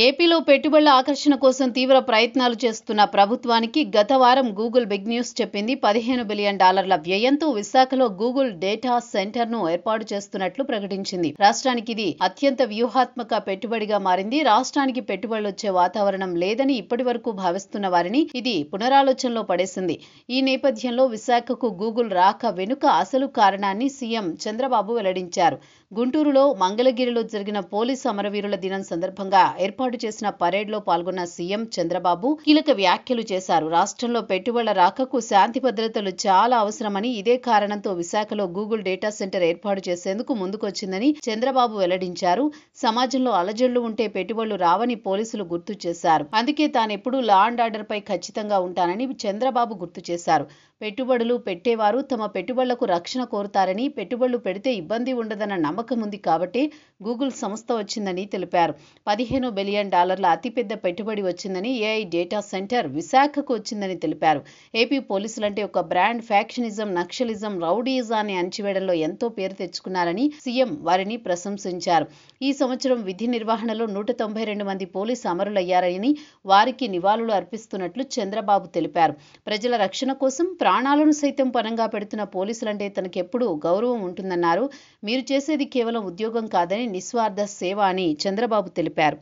ఏపీలో పెట్టుబడుల ఆకర్షణ కోసం తీవ్ర ప్రయత్నాలు చేస్తున్న ప్రభుత్వానికి గత వారం గూగుల్ బిగ్ న్యూస్ చెప్పింది. $15 బిలియన్ వ్యయంతో విశాఖలో గూగుల్ డేటా సెంటర్ను ఏర్పాటు చేస్తున్నట్లు ప్రకటించింది. రాష్ట్రానికి ఇది అత్యంత వ్యూహాత్మక పెట్టుబడిగా మారింది. రాష్ట్రానికి పెట్టుబడులు వచ్చే వాతావరణం లేదని ఇప్పటి వరకు భావిస్తున్న వారిని ఇది పునరాలోచనలో పడేసింది. ఈ నేపథ్యంలో విశాఖకు గూగుల్ రాక వెనుక అసలు కారణాన్ని సీఎం చంద్రబాబు వెల్లడించారు. గుంటూరులో మంగళగిరిలో జరిగిన పోలీసు అమరవీరుల దినం సందర్భంగా ఏర్పాటు చేసిన పరేడ్లో పాల్గొన్న సీఎం చంద్రబాబు కీలక వ్యాఖ్యలు చేశారు. రాష్ట్రంలో పెట్టుబడుల రాకకు శాంతి భద్రతలు చాలా అవసరమని, ఇదే కారణంతో విశాఖలో గూగుల్ డేటా సెంటర్ ఏర్పాటు చేసేందుకు ముందుకొచ్చిందని చంద్రబాబు వెల్లడించారు. సమాజంలో అలజడులు ఉంటే పెట్టుబడులు రావని పోలీసులు గుర్తు చేశారు. అందుకే తానెప్పుడూ లా అండ్ ఆర్డర్ పై ఖచ్చితంగా ఉంటానని చంద్రబాబు గుర్తు చేశారు. పెట్టుబడులు పెట్టేవారు తమ పెట్టుబడులకు రక్షణ కోరుతారని, పెట్టుబడులు పెడితే ఇబ్బంది ఉండదన్న నమ్మకం ఉంది కాబట్టి గూగుల్ సంస్థ వచ్చిందని తెలిపారు. $15 బిలియన్ అతిపెద్ద పెట్టుబడి వచ్చిందని, ఏఐ డేటా సెంటర్ విశాఖకు వచ్చిందని తెలిపారు. ఏపీ పోలీసులంటే ఒక బ్రాండ్ ఫ్యాక్షనిజం, నక్సలిజం, రౌడీయిజాన్ని అణచివేయడంలో ఎంతో పేరు తెచ్చుకున్నారని సీఎం వారిని ప్రశంసించారు. ఈ సంవత్సరం విధి నిర్వహణలో 192 మంది పోలీసు అమరులయ్యారని, వారికి నివాళులు అర్పిస్తున్నట్లు చంద్రబాబు తెలిపారు. ప్రజల రక్షణ కోసం ప్రాణాలను సైతం పణంగా పెడుతున్న పోలీసులంటే తనకెప్పుడూ గౌరవం ఉంటుందన్నారు. మీరు చేసేది కేవలం ఉద్యోగం కాదని, నిస్వార్థ సేవ అని చంద్రబాబు తెలిపారు.